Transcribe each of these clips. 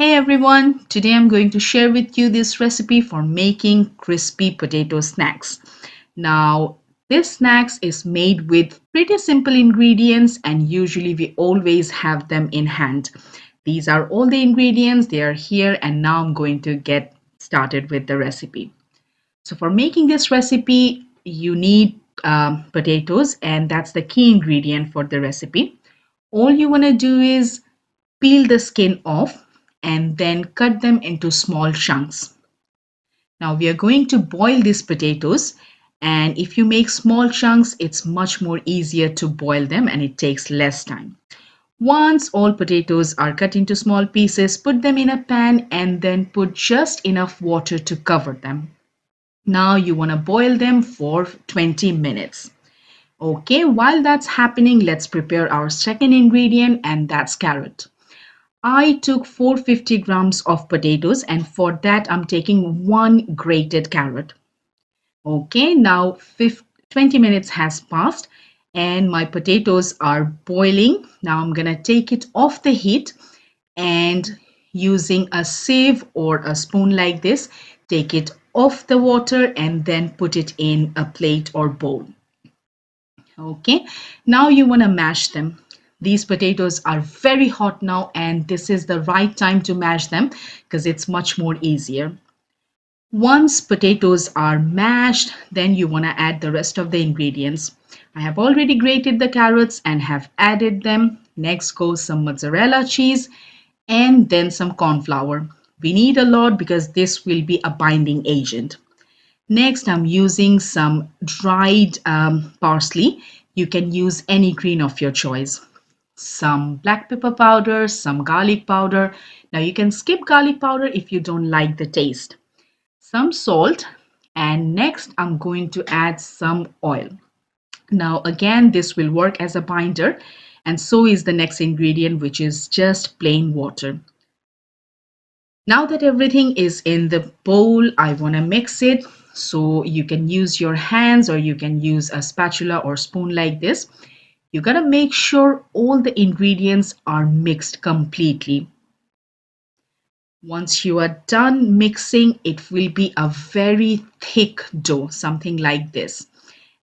Hey everyone, today I'm going to share with you this recipe for making crispy potato snacks. Now, this snacks is made with pretty simple ingredients and usually we always have them in hand. These are all the ingredients, they are here and now I'm going to get started with the recipe. So for making this recipe, you need potatoes and that's the key ingredient for the recipe. All you want to do is peel the skin off and then cut them into small chunks. Now we are going to boil these potatoes, and if you make small chunks, it's much more easier to boil them and it takes less time. Once all potatoes are cut into small pieces, put them in a pan and then put just enough water to cover them. Now you want to boil them for 20 minutes. Okay, while that's happening, let's prepare our second ingredient, and that's carrot. I took 450 grams of potatoes, and for that I'm taking one grated carrot. Okay, now 20 minutes has passed and my potatoes are boiling. Now I'm gonna take it off the heat and using a sieve or a spoon like this, take it off the water and then put it in a plate or bowl. Okay, now you want to mash them. These potatoes are very hot now, and this is the right time to mash them because it's much more easier. Once potatoes are mashed, then you want to add the rest of the ingredients. I have already grated the carrots and have added them. Next goes some mozzarella cheese and then some corn flour. We need a lot because this will be a binding agent. Next, I'm using some dried parsley. You can use any green of your choice. Some black pepper powder, some garlic powder. Now you can skip garlic powder if you don't like the taste. Some salt, and next I'm going to add some oil. Now again, this will work as a binder, and so is the next ingredient, which is just plain water. Now that everything is in the bowl, I want to mix it. So you can use your hands or you can use a spatula or spoon like this. You got to make sure all the ingredients are mixed completely. Once you are done mixing, it will be a very thick dough, something like this.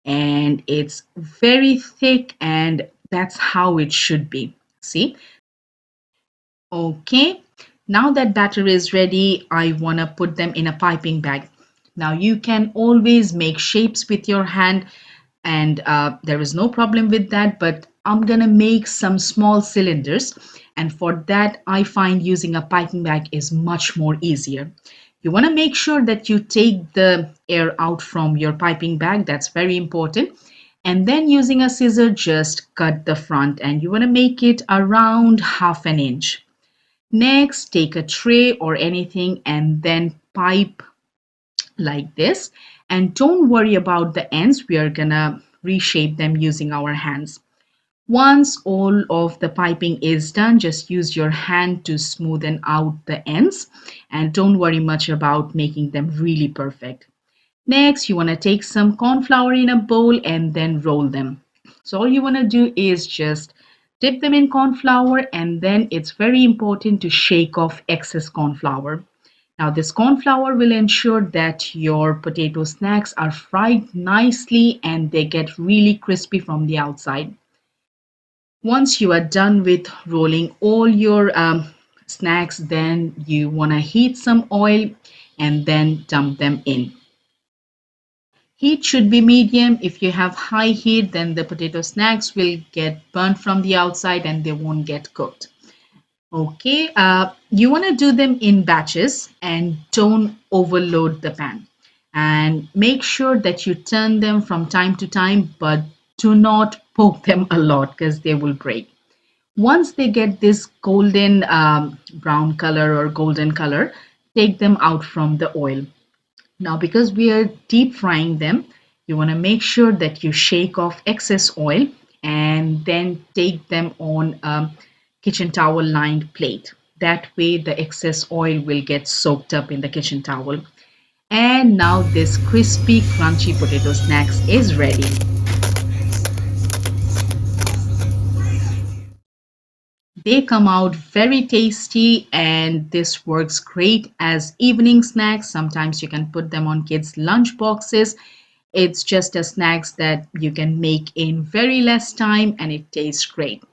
And it's very thick and that's how it should be. See? Okay, now that batter is ready, I want to put them in a piping bag. Now you can always make shapes with your hand and there is no problem with that, but I'm gonna make some small cylinders, and for that I find using a piping bag is much more easier. You want to make sure that you take the air out from your piping bag, that's very important, and then using a scissor just cut the front and you want to make it around half an inch. Next, take a tray or anything and then pipe like this. And don't worry about the ends. We are gonna reshape them using our hands. Once all of the piping is done, just use your hand to smoothen out the ends and don't worry much about making them really perfect. Next, you want to take some corn flour in a bowl and then roll them. So all you want to do is just dip them in corn flour and then it's very important to shake off excess corn flour. Now this corn flour will ensure that your potato snacks are fried nicely and they get really crispy from the outside. Once you are done with rolling all your snacks, then you want to heat some oil and then dump them in. Heat should be medium. If you have high heat, then the potato snacks will get burnt from the outside and they won't get cooked. Okay, you want to do them in batches and don't overload the pan. And make sure that you turn them from time to time, but do not poke them a lot because they will break. Once they get this golden brown color or golden color, take them out from the oil. Now, because we are deep frying them, you want to make sure that you shake off excess oil and then take them on a kitchen towel lined plate. That way, the excess oil will get soaked up in the kitchen towel. And now, this crispy, crunchy potato snacks is ready. They come out very tasty, and this works great as evening snacks. Sometimes you can put them on kids' lunch boxes. It's just a snacks that you can make in very less time and it tastes great.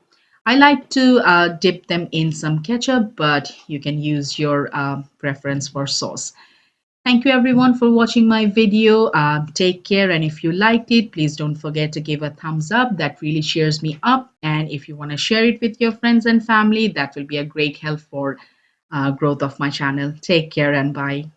I like to dip them in some ketchup, but you can use your preference for sauce. Thank you everyone for watching my video. Take care, and if you liked it, please don't forget to give a thumbs up. That really cheers me up. And if you want to share it with your friends and family, that will be a great help for growth of my channel. Take care and bye.